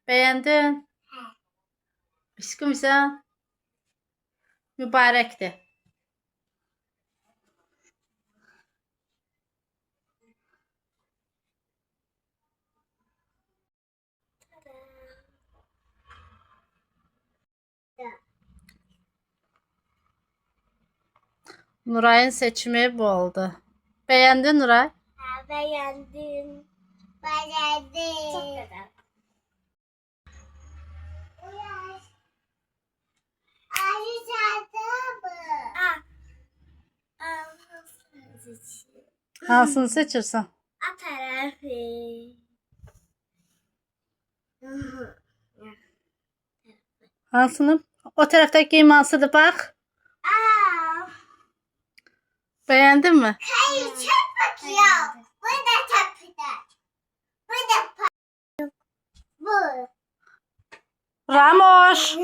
Beğendin? Aşkım sen mübarekti. Nuray'ın seçimi bu oldu. Beğendin Nuray? Beğendim. Beğendim. Çok güzel. Hansını seçirsen? A tarafı. Hansını? O taraftaki hansıdır bak. Beğendin mi? Hayır, çok bakıyor. Bu da çok güzel. Bu da bu. Ramoş.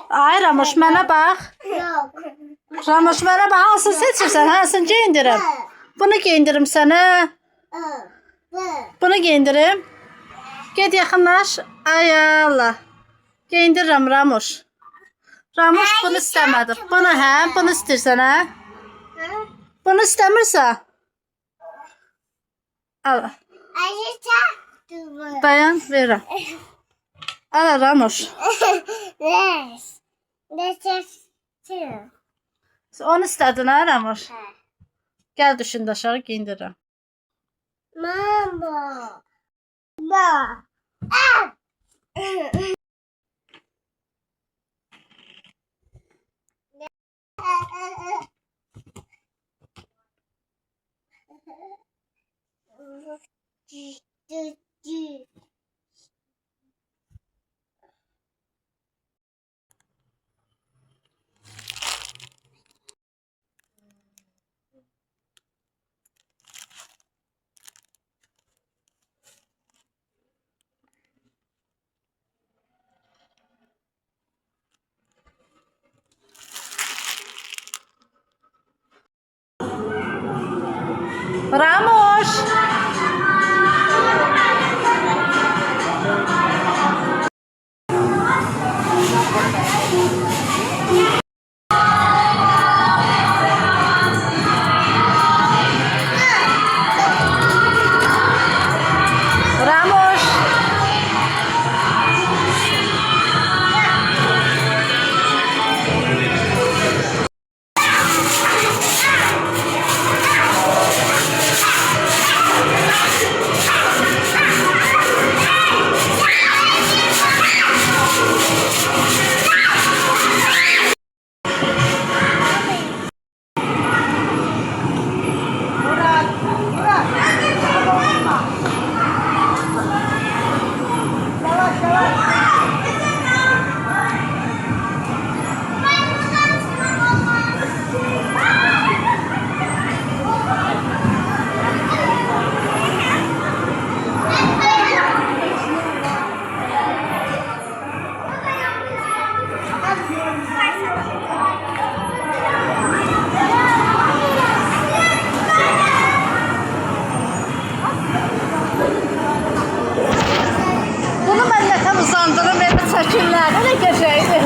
Ay Ramoş bana bak. Yok. Ramoş bana bak. Hansını seçirsen hansını giyindirim. Bunu giyindirim sana. Bu. Bunu giyindirim. Git yakınlaş. Ay Allah. Giyindiririm Ramoş. Ramoş bunu istemedi. Bunu hem bunu istersen ha. Bunu istemirse. Al. Ayıca. Dayan veririm. Al Ramoş. Yes. This is Onu istedin ha Ramoş. Gel düşün aşağı giyindiririm. Mama. Ma. Ramoş. Ramoş. Bunu ben yakan uzandırım ve çəkirlər. Ne geçeydi?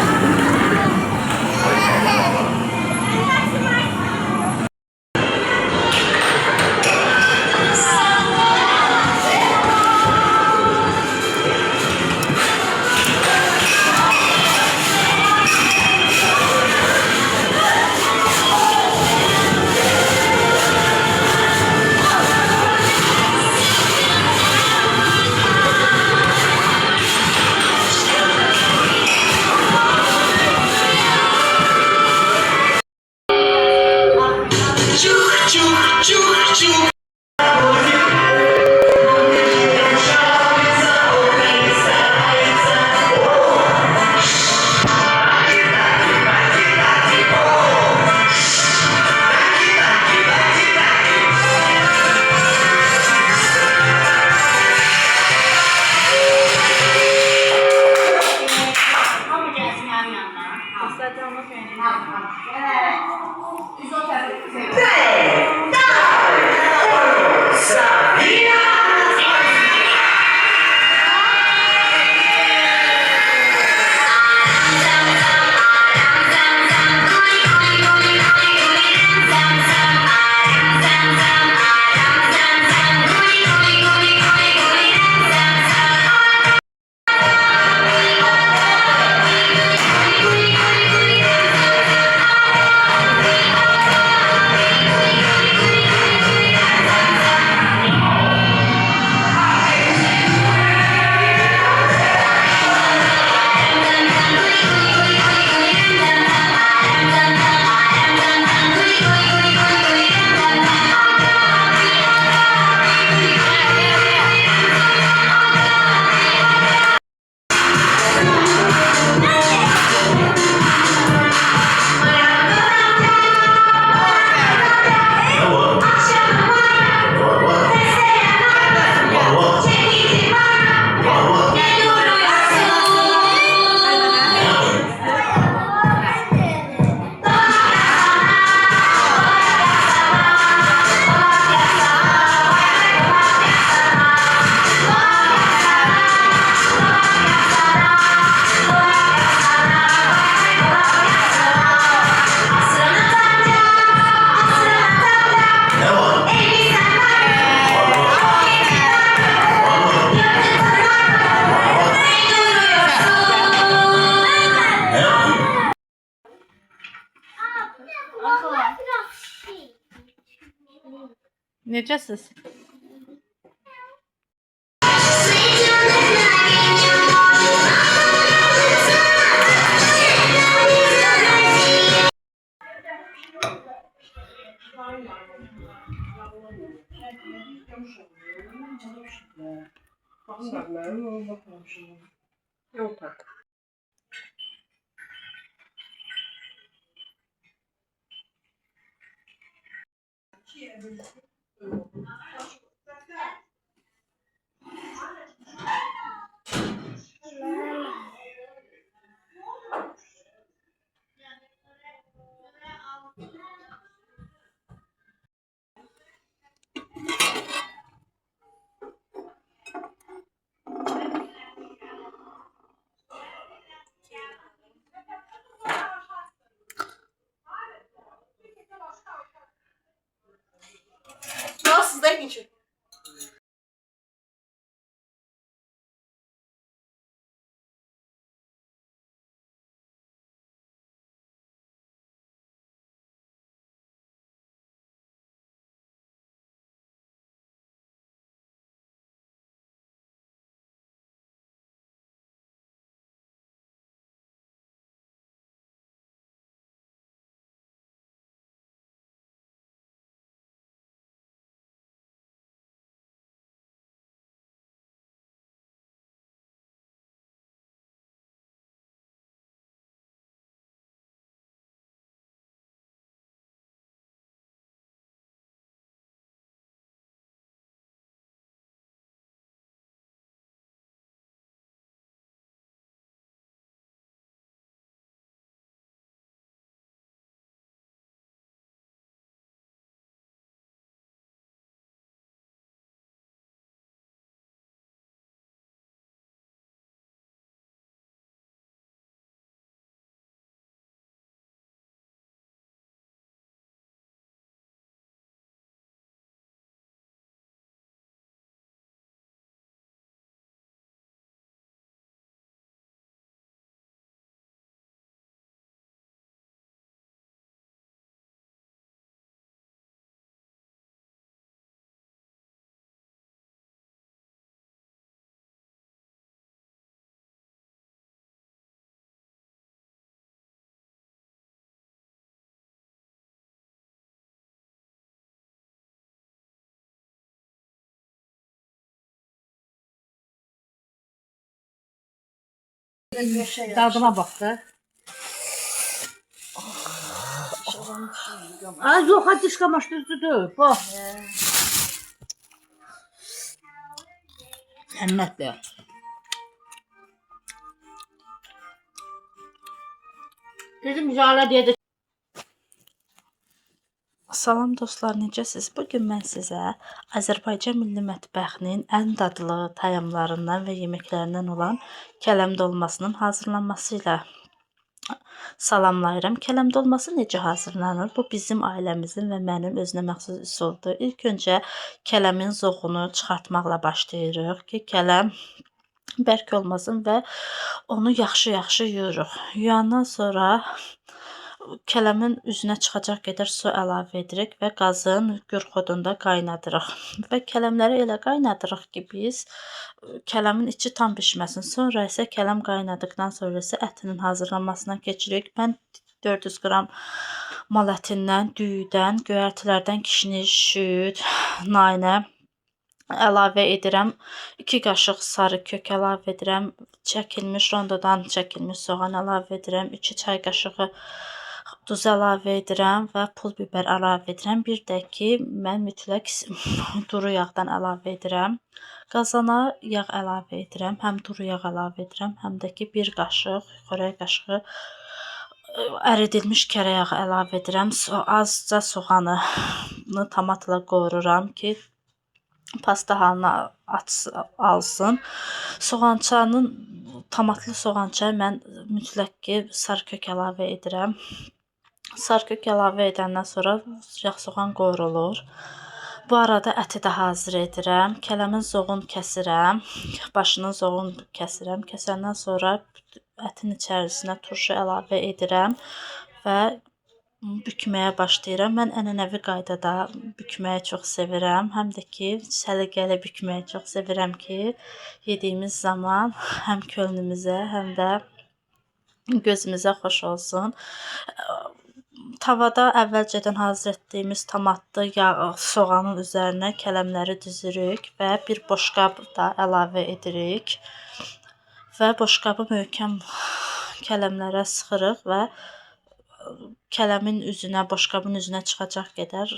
Necəsiz? Yok tak. Nasıl da geçiyor? Dadıma bax da. Ay yox, hadi dişqamaş düzdür. Bax. Cənnətdir. Bizim Jalə deyə Salam dostlar, necəsiz? Bugün mən sizə Azərbaycan milli mətbəxinin ən dadlı tayamlarından və yeməklərindən olan kələm dolmasının hazırlanması ilə salamlayıram. Kələm dolması necə hazırlanır? Bu bizim ailəmizin və mənim özünə məxsus üsuldur. İlk öncə kələmin zoğunu çıxartmaqla başlayırıq ki, kələm bərk olmasın və onu yaxşı-yaxşı yuyuruq. Yuyandan sonra kələmin üzünə çıxacaq qədər su əlavə edirik və qazın gürxodunda qaynadırıq. Və kələmləri elə qaynadırıq ki, biz kələmin içi tam bişməsin. Sonra isə kələm qaynadıqdan sonra isə ətinin hazırlanmasına keçirik. Mən 400 qram mal ətindən, düyüdən, göyərtilərdən kişniş, şüd, naynə əlavə edirəm. 2 qaşıq sarı kök əlavə edirəm. Çəkilmiş rondodan çəkilmiş soğan əlavə edirəm. 2 çay qaşığı duz əlavə edirəm və pul biber əlavə edirəm. Bir də ki, mən mütləq duru yağdan əlavə edirəm. Qazana yağ əlavə edirəm. Həm duru yağ əlavə edirəm, həm də ki, 1 qaşıq, xörək qaşığı əridilmiş kərə yağı əlavə edirəm. Azca soğanı tomatla qovururam ki, pasta halına alsın. Soğançanın, tomatlı soğançaya mən mütləq ki, sarı kök əlavə edirəm. Sarı kök əlavə edəndən sonra yağ soğan qovrulur. Bu arada əti də hazır edirəm. Kələmin zoğun kəsirəm. Başının zoğun kəsirəm. Kəsəndən sonra ətin içərisinə turşu əlavə edirəm və bükməyə başlayıram. Mən ənənəvi qaydada bükməyi çox sevirəm. Həm də ki, səliqəli bükməyi çox sevirəm ki, yediyimiz zaman həm könlümüzə, həm də gözümüzə xoş olsun. Tavada əvvəlcədən hazır etdiyimiz tomatlı yağ, soğanın üzərinə kələmləri düzürük və bir boşqab da əlavə edirik. Və boşqabı möhkəm kələmlərə sıxırıq və kələmin üzünə, boşqabın üzünə çıxacaq qədər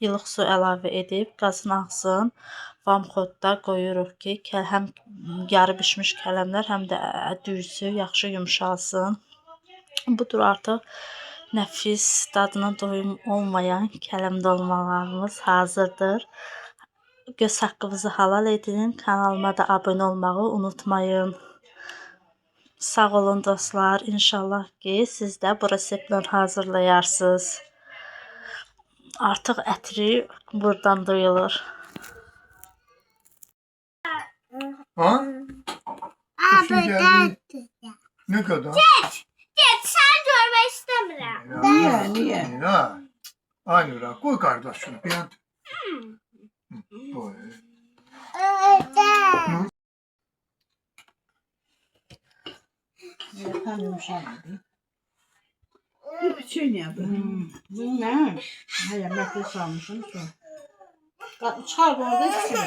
ilıq su əlavə edib qazın ağzın vamxodda qoyuruq ki, həm yarı bişmiş kələmlər, həm də düyüsü yaxşı yumşalsın. Budur, artıq nəfis, dadına doyum olmayan kələm dolmalarımız hazırdır. Göz haqqınızı halal edin. Kanalıma da abunə olmağı unutmayın. Sağ olun dostlar. İnşallah ki, siz də bu reseptlə hazırlayarsınız. Artıq ətri buradan duyulur. Ha? Hoşun Abi geldi. de. Ne kadar? Geç sen görmek istemiyorum. Niye? Niye? Aynı ra. Koy kardeş şunu. Bir an. Koy. Öyle. Tam yumuşamadı. Bir şey ne yapayım? Bu ne? Hayır, ben de salmışım şu. Çıkar bu arada içine.